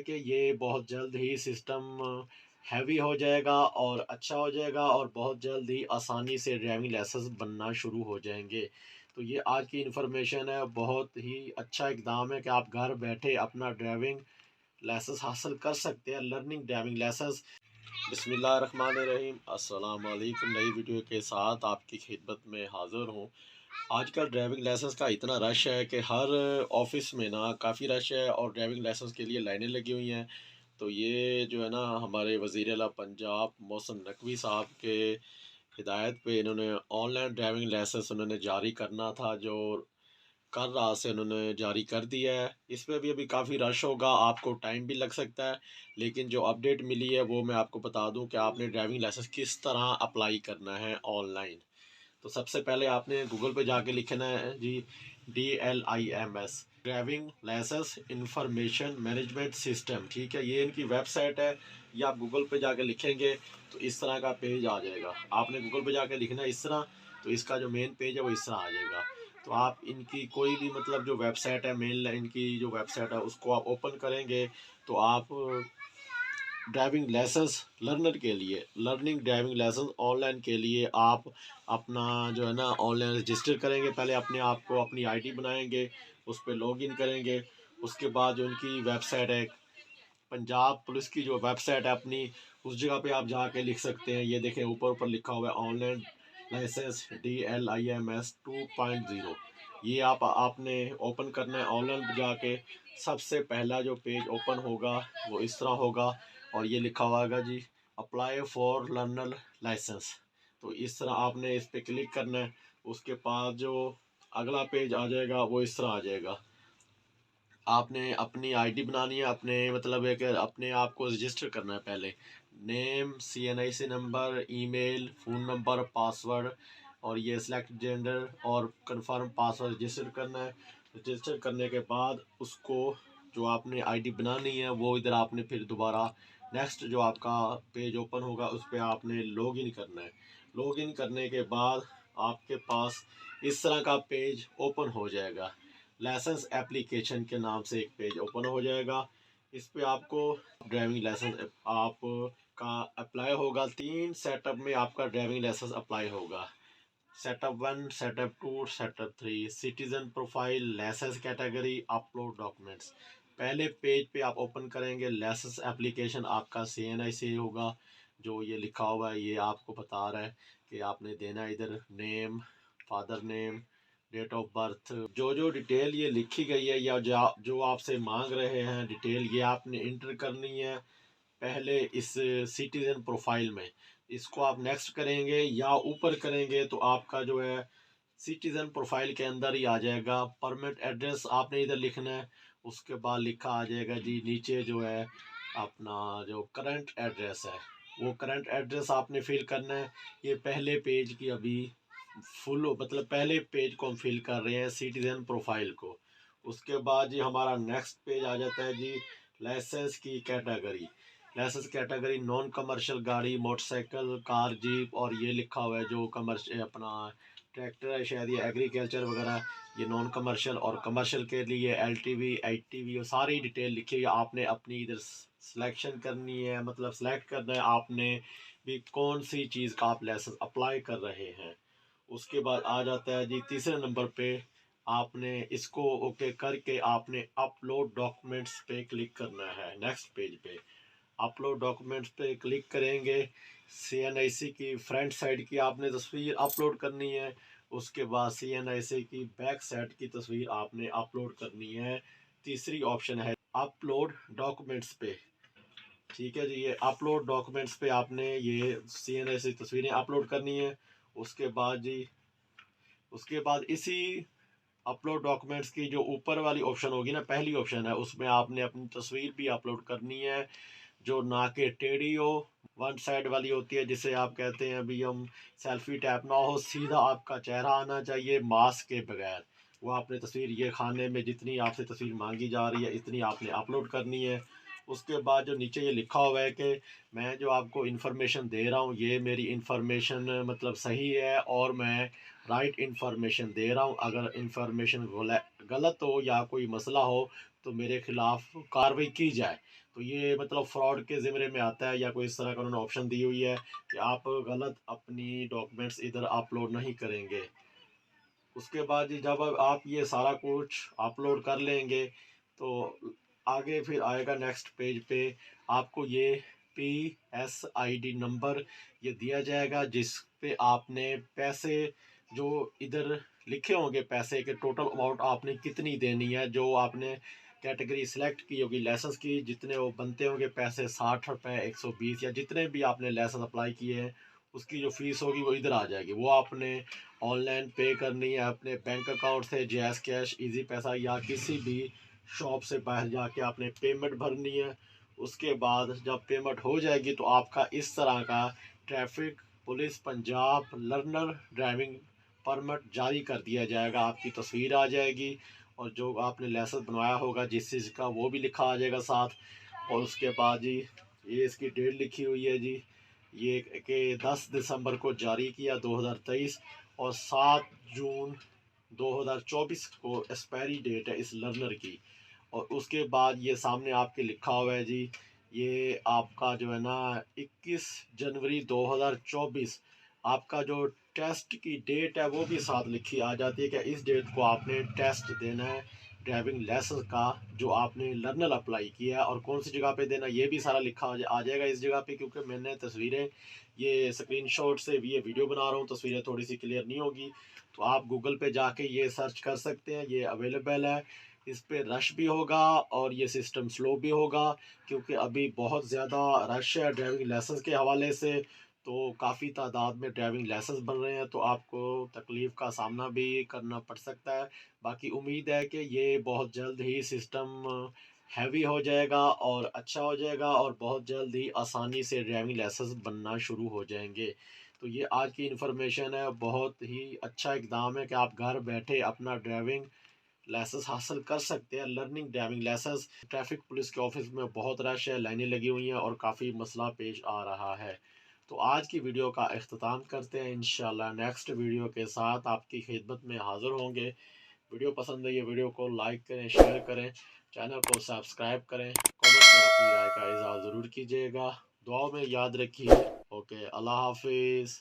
कि ये बहुत जल्द ही सिस्टम हैवी हो जाएगा और अच्छा हो जाएगा और बहुत जल्द ही आसानी से ड्राइविंग लाइसेंस बनना शुरू हो जाएंगे। तो ये आज की इन्फॉर्मेशन है, बहुत ही अच्छा इकदाम है कि आप घर बैठे अपना ड्राइविंग लाइसेंस हासिल कर सकते हैं, लर्निंग ड्राइविंग लाइसेंस। बिस्मिल्लाहिर्रहमानिर्रहीम, अस्सलाम वालेकुम। नई वीडियो के साथ आपकी खिदमत में हाज़िर हूँ। आजकल ड्राइविंग लाइसेंस का इतना रश है कि हर ऑफ़िस में ना काफ़ी रश है और ड्राइविंग लाइसेंस के लिए लाइनें लगी हुई हैं। तो ये जो है ना, हमारे वज़ीर आला पंजाब मोहसिन नकवी साहब के हिदायत पे इन्होंने ऑनलाइन ड्राइविंग लाइसेंस उन्होंने जारी करना था, जो कल रात से उन्होंने जारी कर दिया है। इस पे भी अभी काफ़ी रश होगा, आपको टाइम भी लग सकता है। लेकिन जो अपडेट मिली है वो मैं आपको बता दूं कि आपने ड्राइविंग लाइसेंस किस तरह अप्लाई करना है ऑनलाइन। तो सबसे पहले आपने गूगल पे जाके लिखना है जी, DLIMS, driving licence information management system. ठीक है, ये इनकी वेबसाइट है। ये आप गूगल पे जाके लिखेंगे तो इस तरह का पेज आ जाएगा। आपने गूगल पे जाके लिखना है इस तरह, तो इसका जो मेन पेज है वो इस तरह आ जाएगा। तो आप इनकी कोई भी मतलब जो वेबसाइट है, मेन इनकी जो वेबसाइट है उसको आप ओपन करेंगे तो आप ड्राइविंग लाइसेंस लर्नर के लिए, लर्निंग ड्राइविंग लाइसेंस ऑनलाइन के लिए आप अपना जो है ना ऑनलाइन रजिस्टर करेंगे। पहले अपने आप को अपनी आईडी बनाएंगे, उस पर लॉगिन करेंगे। उसके बाद जो उनकी वेबसाइट है, पंजाब पुलिस की जो वेबसाइट है अपनी, उस जगह पे आप जाके लिख सकते हैं। ये देखें ऊपर ऊपर लिखा हुआ है ऑनलाइन लाइसेंस DLIMS 2.0। ये आपने ओपन करना है ऑनलाइन पे जाके। सबसे पहला जो पेज ओपन होगा वो इस तरह होगा और ये लिखा हुआ होगा जी, अप्लाई फॉर लर्नर लाइसेंस। तो इस तरह आपने इस पर क्लिक करना है। उसके बाद जो अगला पेज आ जाएगा वो इस तरह आ जाएगा। आपने अपनी आईडी बनानी है, अपने मतलब है कि अपने आप को रजिस्टर करना है। पहले name, CNIC number, email, phone number, password और ये सिलेक्ट जेंडर और कंफर्म पासवर्ड रजिस्टर करना है। रजिस्टर करने के बाद उसको जो आपने आईडी बनानी है वो इधर आपने फिर दोबारा नेक्स्ट जो आपका पेज ओपन होगा उस पर आपने लॉगिन करना है। लॉगिन करने के बाद आपके पास इस तरह का पेज ओपन हो जाएगा। लाइसेंस एप्लीकेशन के नाम से एक पेज ओपन हो जाएगा। इस पे आपको ड्राइविंग लाइसेंस आप का अप्लाई होगा। 3 सेटअप में आपका ड्राइविंग लाइसेंस अप्लाई होगा। Setup 1, setup 2, setup 3। Citizen profile, licence category, upload documents. पहले पेज पे आप ओपन करेंगे, लाइसेंस एप्लीकेशन आपका CNIC होगा। जो ये लिखा हुआ है ये आपको बता रहा है कि आपने देना है इधर name, father name, date of birth, जो जो डिटेल ये लिखी गई है या जो आपसे मांग रहे हैं डिटेल, ये आपने इंटर करनी है पहले इस सिटीजन प्रोफाइल में। इसको आप नेक्स्ट करेंगे या ऊपर करेंगे तो आपका जो है सिटीजन प्रोफाइल के अंदर ही आ जाएगा। परमानेंट एड्रेस आपने इधर लिखना है। उसके बाद लिखा आ जाएगा जी नीचे जो है अपना जो करंट एड्रेस है, वो करंट एड्रेस आपने फिल करना है। ये पहले पेज की अभी फुल मतलब पहले पेज को हम फिल कर रहे हैं, सिटीजन प्रोफाइल को। उसके बाद जी हमारा नेक्स्ट पेज आ जाता है जी, लाइसेंस की category. Licence category non commercial गाड़ी, मोटरसाइकिल, कार, जीप और ये लिखा हुआ है जो कमर्शियल अपना ट्रैक्टर है शायद, ये एग्रीकल्चर वगैरह, ये नॉन कमर्शियल। और कमर्शियल के लिए LTV, ITV और सारी डिटेल लिखी हुई है। आपने अपनी इधर सिलेक्शन करनी है, मतलब सेलेक्ट करना है आपने भी कौन सी चीज़ का आप लाइसेंस अप्लाई कर रहे हैं। उसके बाद आ जाता है जी तीसरे नंबर पे, आपने इसको ओके करके आपने अपलोड डॉक्यूमेंट्स पे क्लिक करना है। नेक्स्ट पेज पे अपलोड डॉक्यूमेंट्स पे क्लिक करेंगे। CNIC की फ्रंट साइड की आपने तस्वीर अपलोड करनी है। उसके बाद CNIC की बैक साइड की तस्वीर आपने अपलोड करनी है। तीसरी ऑप्शन है अपलोड डॉक्यूमेंट्स पे। ठीक है जी, ये अपलोड डॉक्यूमेंट्स पे आपने ये CNIC तस्वीरें अपलोड करनी है। उसके बाद जी उसके बाद इसी अपलोड डॉक्यूमेंट्स की जो ऊपर वाली ऑप्शन होगी ना, पहली ऑप्शन है, उसमें आपने अपनी तस्वीर भी अपलोड करनी है, जो ना के टेढ़ी हो, वन साइड वाली होती है जिसे आप कहते हैं अभी हम सेल्फी टैप ना हो, सीधा आपका चेहरा आना चाहिए मास्क के बगैर। वो आपने तस्वीर ये खाने में जितनी आपसे तस्वीर मांगी जा रही है इतनी आपने अपलोड करनी है। उसके बाद जो नीचे ये लिखा हुआ है कि मैं जो आपको इन्फॉर्मेशन दे रहा हूँ ये मेरी इन्फॉर्मेशन मतलब सही है और मैं राइट इन्फॉर्मेशन दे रहा हूँ। अगर इन्फॉर्मेशन गलत हो या कोई मसला हो तो मेरे खिलाफ कार्रवाई की जाए। तो ये मतलब फ्रॉड के ज़िम्मे में आता है या कोई इस तरह का उन्होंने ऑप्शन दी हुई है कि आप गलत अपनी डॉक्यूमेंट्स इधर अपलोड नहीं करेंगे। उसके बाद जी जब अब आप ये सारा कुछ अपलोड कर लेंगे तो आगे फिर आएगा नेक्स्ट पेज पे आपको ये PSID नंबर ये दिया जाएगा जिस पे आपने पैसे जो इधर लिखे होंगे पैसे के टोटल अमाउंट आपने कितनी देनी है जो आपने कैटेगरी सिलेक्ट की होगी लाइसेंस की जितने वो बनते होंगे पैसे 60 रुपये 120 या जितने भी आपने लाइसेंस अप्लाई किए हैं उसकी जो फीस होगी वो इधर आ जाएगी। वो आपने ऑनलाइन पे करनी है अपने बैंक अकाउंट से जैज़ कैश इजी पैसा या किसी भी शॉप से बाहर जाके आपने पेमेंट भरनी है। उसके बाद जब पेमेंट हो जाएगी तो आपका इस तरह का traffic police Punjab learner driving permit जारी कर दिया जाएगा। आपकी तस्वीर आ जाएगी और जो आपने लाइसेंस बनवाया होगा जिस चीज़ का वो भी लिखा आ जाएगा साथ। और उसके बाद जी ये इसकी डेट लिखी हुई है जी ये कि 10 दिसंबर को जारी किया 2023 और 7 जून 2024 को एक्सपायरी डेट है इस लर्नर की। और उसके बाद ये सामने आपके लिखा हुआ है जी ये आपका जो है ना 21 जनवरी 2024 आपका जो टेस्ट की डेट है वो भी साथ लिखी आ जाती है कि इस डेट को आपने टेस्ट देना है ड्राइविंग लाइसेंस का जो आपने लर्नर अप्लाई किया है और कौन सी जगह पे देना ये भी सारा लिखा आ जाएगा इस जगह पे। क्योंकि मैंने तस्वीरें ये स्क्रीनशॉट से ये वीडियो बना रहा हूँ तस्वीरें थोड़ी सी क्लियर नहीं होगी तो आप गूगल पे जाके ये सर्च कर सकते हैं। ये अवेलेबल है इस पे रश भी होगा और ये सिस्टम स्लो भी होगा क्योंकि अभी बहुत ज़्यादा रश है ड्राइविंग लाइसेंस के हवाले से। तो काफ़ी तादाद में ड्राइविंग लाइसेंस बन रहे हैं तो आपको तकलीफ़ का सामना भी करना पड़ सकता है। बाकी उम्मीद है कि ये बहुत जल्द ही सिस्टम हैवी हो जाएगा और अच्छा हो जाएगा और बहुत जल्द ही आसानी से ड्राइविंग लाइसेंस बनना शुरू हो जाएंगे। तो ये आज की इन्फॉर्मेशन है बहुत ही अच्छा इकदाम है कि आप घर बैठे अपना ड्राइविंग लाइसेंस हासिल कर सकते हैं। Learning driving licence traffic police के ऑफिस में बहुत रश है लाइनें लगी हुई हैं और काफ़ी मसला पेश आ रहा है। तो आज की वीडियो का अख्ताम करते हैं इंशाल्लाह नेक्स्ट वीडियो के साथ आपकी खिदमत में हाज़िर होंगे। वीडियो पसंद है ये वीडियो को लाइक करें शेयर करें चैनल को सब्सक्राइब करें कमेंट में अपनी राय का इज़हार ज़रूर कीजिएगा। दुआओं में याद रखिए। ओके अल्लाह हाफिज़।